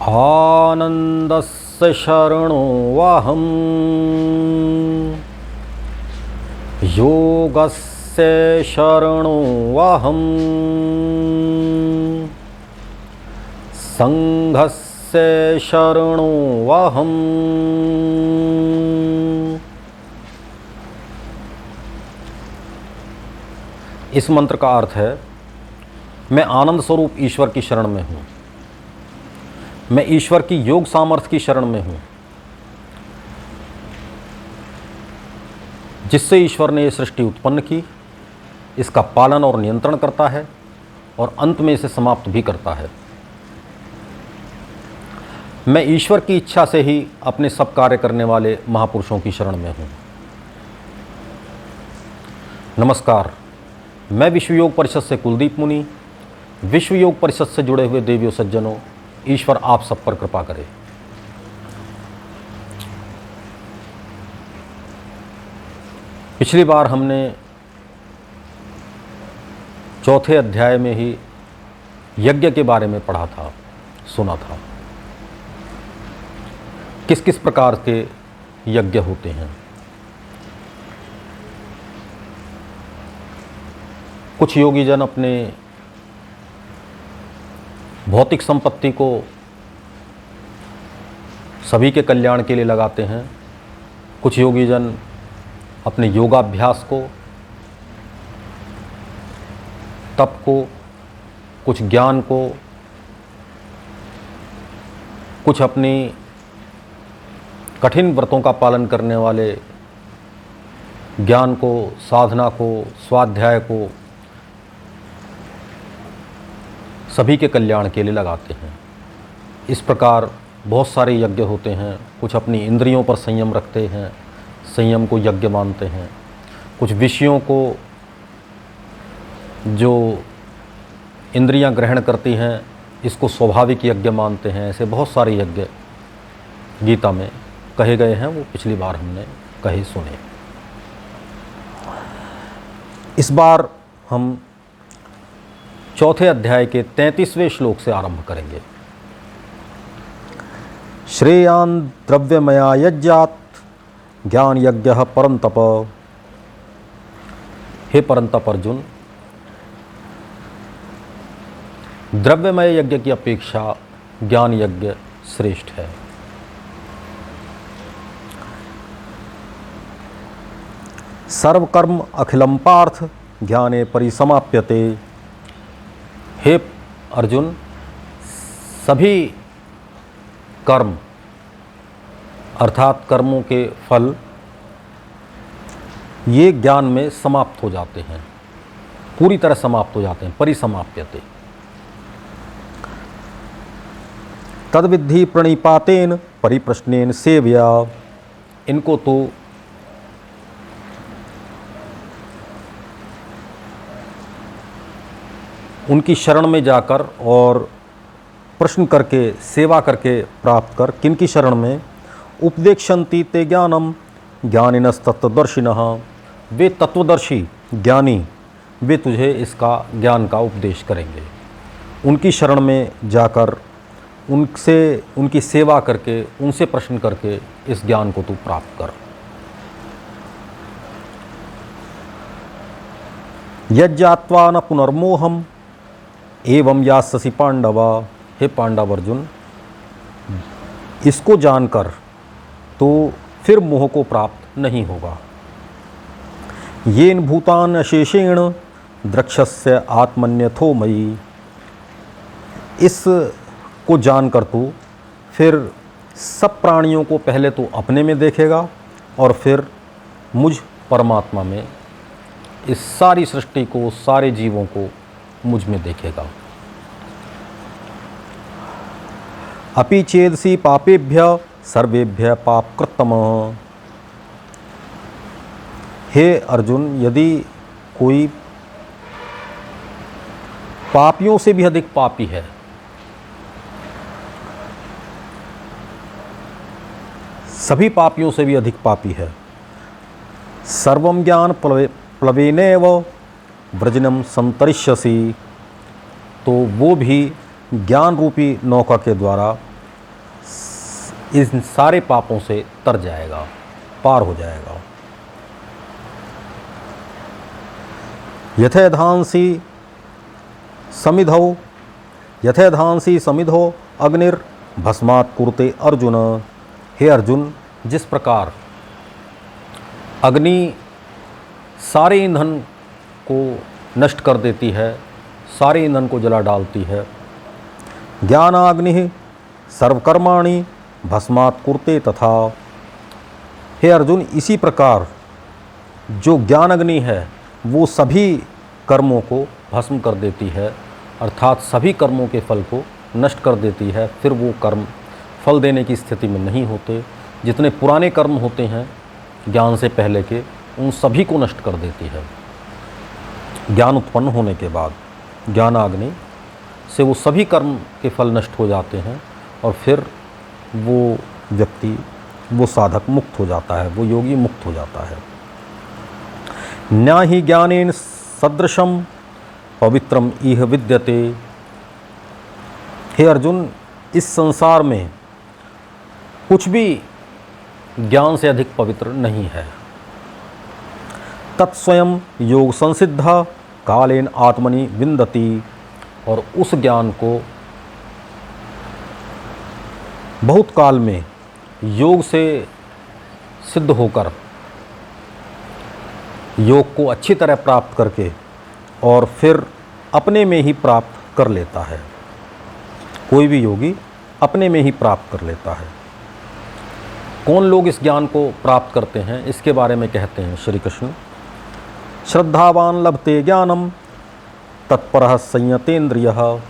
आनन्दस्य शरणो वाहं योगस्य शरणो वाहं संघस्य शरणो वाहं इस मंत्र का अर्थ है, मैं आनंद स्वरूप ईश्वर की शरण में हूँ। मैं ईश्वर की योग सामर्थ्य की शरण में हूँ, जिससे ईश्वर ने ये सृष्टि उत्पन्न की, इसका पालन और नियंत्रण करता है और अंत में इसे समाप्त भी करता है। मैं ईश्वर की इच्छा से ही अपने सब कार्य करने वाले महापुरुषों की शरण में हूँ। नमस्कार, मैं विश्व योग परिषद से कुलदीप मुनि। विश्व योग परिषद से जुड़े हुए देवियों सज्जनों, ईश्वर आप सब पर कृपा करे। पिछली बार हमने चौथे अध्याय में ही यज्ञ के बारे में पढ़ा था, सुना था। किस किस प्रकार के यज्ञ होते हैं। कुछ योगी जन अपने भौतिक संपत्ति को सभी के कल्याण के लिए लगाते हैं। कुछ योगी जन अपने योगाभ्यास को, तप को, कुछ ज्ञान को, कुछ अपनी कठिन व्रतों का पालन करने वाले ज्ञान को, साधना को, स्वाध्याय को सभी के कल्याण के लिए लगाते हैं। इस प्रकार बहुत सारे यज्ञ होते हैं। कुछ अपनी इंद्रियों पर संयम रखते हैं, संयम को यज्ञ मानते हैं। कुछ विषयों को जो इंद्रियां ग्रहण करती हैं, इसको स्वाभाविक यज्ञ मानते हैं। ऐसे बहुत सारे यज्ञ गीता में कहे गए हैं, वो पिछली बार हमने कहे सुने। इस बार हम चौथे अध्याय के 33वें श्लोक से आरंभ करेंगे। श्रेयान् द्रव्यमया यज्ञात् ज्ञान यज्ञ परंतप। हे परंतप अर्जुन, द्रव्यमय यज्ञ की अपेक्षा ज्ञान यज्ञ श्रेष्ठ है। सर्वकर्म अखिलम पार्थ ज्ञाने परिसमाप्यते। हे अर्जुन, सभी कर्म अर्थात कर्मों के फल ये ज्ञान में समाप्त हो जाते हैं, पूरी तरह समाप्त हो जाते हैं। परिसमाप्यते। तद्विद्धि प्रणिपातेन परिप्रश्नेन सेव्या। इनको तो उनकी शरण में जाकर और प्रश्न करके, सेवा करके प्राप्त कर। किनकी शरण में? उपदेक्षन्ति ते ज्ञानम ज्ञानिनस्तत्वदर्शिनः। वे तत्वदर्शी ज्ञानी, वे तुझे इसका ज्ञान का उपदेश करेंगे। उनकी शरण में जाकर उनसे, उनकी सेवा करके, उनसे प्रश्न करके इस ज्ञान को तू प्राप्त कर। यज्ञात्वा न पुनर्मोहम एवं यास्यसि पांडव। हे पांडव अर्जुन, इसको जानकर तो फिर मोह को प्राप्त नहीं होगा। येन भूतान अशेषेण द्रक्ष्यस्य आत्मन्यथो मयि। इस को जानकर तू फिर सब प्राणियों को पहले तो अपने में देखेगा और फिर मुझ परमात्मा में, इस सारी सृष्टि को, सारे जीवों को मुझ में देखेगा। अपि चेदसि पापेभ्य सर्वेभ्य पाप कृतम। हे अर्जुन, यदि कोई पापियों से भी अधिक पापी है, सभी पापियों से भी अधिक पापी है, सर्वं ज्ञान प्लवेनेव व्रजनम संतरिष्यसि, तो वो भी ज्ञान रूपी नौका के द्वारा इन सारे पापों से तर जाएगा, पार हो जाएगा। यथेधांसी समिधौ अग्निर भस्मात् कुरुते अर्जुन। हे अर्जुन, जिस प्रकार अग्नि सारे ईंधन को नष्ट कर देती है, सारे ईंधन को जला डालती है, ज्ञानाग्नि सर्वकर्माणि भस्मात् कुरुते तथा। हे अर्जुन, इसी प्रकार जो ज्ञान अग्नि है वो सभी कर्मों को भस्म कर देती है, अर्थात सभी कर्मों के फल को नष्ट कर देती है। फिर वो कर्म फल देने की स्थिति में नहीं होते। जितने पुराने कर्म होते हैं ज्ञान से पहले के, उन सभी को नष्ट कर देती है। ज्ञान उत्पन्न होने के बाद ज्ञानाग्नि से वो सभी कर्म के फल नष्ट हो जाते हैं और फिर वो व्यक्ति, वो साधक मुक्त हो जाता है, वो योगी मुक्त हो जाता है। न्याहि ज्ञानेन सदृशम पवित्रम इह विद्यते। हे अर्जुन, इस संसार में कुछ भी ज्ञान से अधिक पवित्र नहीं है। तत्स्वयं योग संसिद्धा कालेन आत्मनि विन्दति। और उस ज्ञान को बहुत काल में योग से सिद्ध होकर, योग को अच्छी तरह प्राप्त करके और फिर अपने में ही प्राप्त कर लेता है। कोई भी योगी अपने में ही प्राप्त कर लेता है। कौन लोग इस ज्ञान को प्राप्त करते हैं, इसके बारे में कहते हैं श्री कृष्ण, श्रद्धावान लभते ज्ञानम तत्परः संयतेन्द्रियः।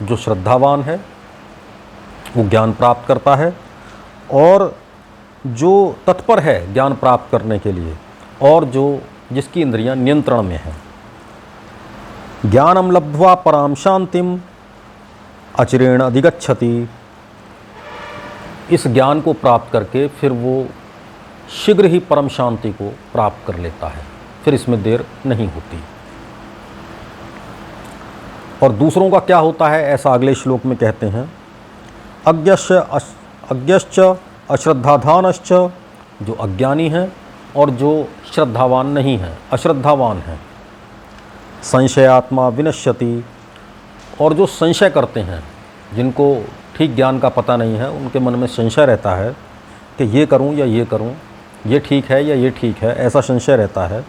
जो श्रद्धावान है वो ज्ञान प्राप्त करता है, और जो तत्पर है ज्ञान प्राप्त करने के लिए, और जिसकी इंद्रियां नियंत्रण में हैं। ज्ञानम लब्ध्वा पराम शांतिम अचिरेण अधिगच्छति। इस ज्ञान को प्राप्त करके फिर वो शीघ्र ही परम शांति को प्राप्त कर लेता है, फिर इसमें देर नहीं होती। और दूसरों का क्या होता है, ऐसा अगले श्लोक में कहते हैं, अज्ञश्च अश्रद्धाधानश्च। जो अज्ञानी हैं और जो श्रद्धावान नहीं हैं, अश्रद्धावान हैं। संशयात्मा विनश्यति। और जो संशय करते हैं, जिनको ठीक ज्ञान का पता नहीं है, उनके मन में संशय रहता है कि ये करूं या ये करूं, ये ठीक है या ये ठीक है, ऐसा संशय रहता है,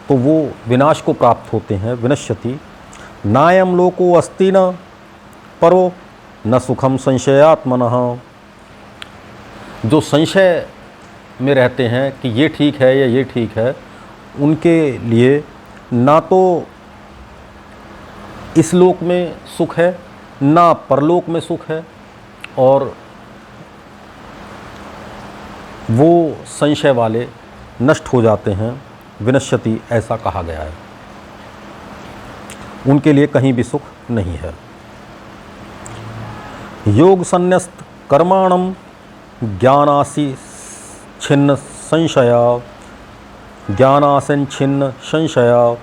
तो वो विनाश को प्राप्त होते हैं। विनश्यति। नायम लोको अस्ति न परो न सुखम संशयात्मनः। जो संशय में रहते हैं कि ये ठीक है या ये ठीक है, उनके लिए ना तो इस लोक में सुख है, ना परलोक में सुख है, और वो संशय वाले नष्ट हो जाते हैं। विनश्यति ऐसा कहा गया है, उनके लिए कहीं भी सुख नहीं है। योग संन्यस्त कर्माणम ज्ञानासी छिन्न संशय। ज्ञानासन छिन्न संशय।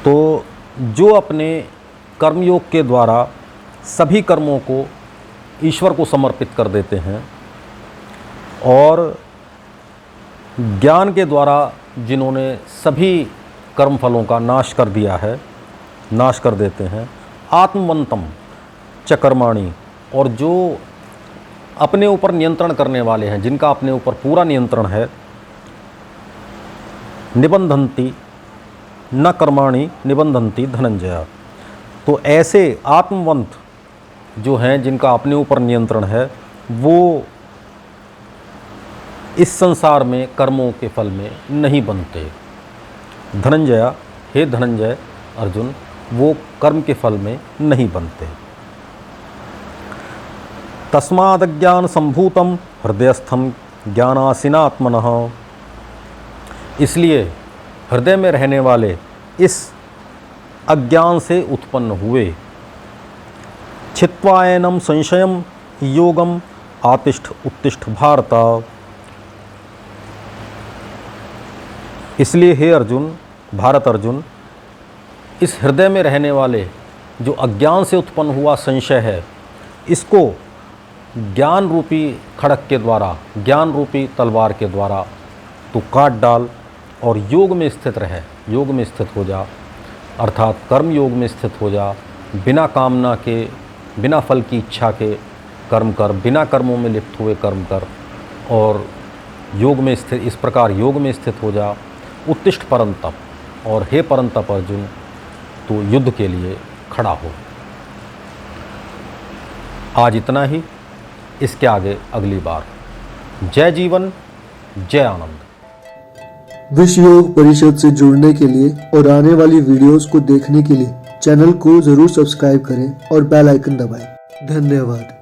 तो जो अपने कर्मयोग के द्वारा सभी कर्मों को ईश्वर को समर्पित कर देते हैं, और ज्ञान के द्वारा जिन्होंने सभी कर्मफलों का नाश कर दिया है, नाश कर देते हैं, आत्मवंतम च कर्माणि। और जो अपने ऊपर नियंत्रण करने वाले हैं, जिनका अपने ऊपर पूरा नियंत्रण है, निबंधन्ति न कर्माणि निबंधन्ति धनंजय। तो ऐसे आत्मवंत जो हैं, जिनका अपने ऊपर नियंत्रण है, वो इस संसार में कर्मों के फल में नहीं बनते। धनंजय, हे धनंजय अर्जुन, वो कर्म के फल में नहीं बनते। तस्मादज्ञान संभूतम हृदयस्थम ज्ञानासीनात्मनः। इसलिए हृदय में रहने वाले इस अज्ञान से उत्पन्न हुए, छित्त्वायनम संशयम योगम आतिष्ठ उत्तिष्ठ भारत। इसलिए हे अर्जुन, भारत अर्जुन, इस हृदय में रहने वाले जो अज्ञान से उत्पन्न हुआ संशय है, इसको ज्ञान रूपी खड़क के द्वारा, ज्ञान रूपी तलवार के द्वारा तू काट डाल और योग में स्थित रहे, योग में स्थित हो जा, अर्थात कर्म योग में स्थित हो जा। बिना कामना के, बिना फल की इच्छा के कर्म कर, बिना कर्मों में लिप्त हुए कर्म कर और योग में स्थित, इस प्रकार योग में स्थित हो जा। उत्तिष्ठ परंतप, और हे परंतप अर्जुन, तू युद्ध के लिए खड़ा हो। आज इतना ही, इसके आगे अगली बार। जय जीवन, जय आनंद। विश्व योग परिषद से जुड़ने के लिए और आने वाली वीडियोस को देखने के लिए चैनल को जरूर सब्सक्राइब करें और बेल आइकन दबाएं। धन्यवाद।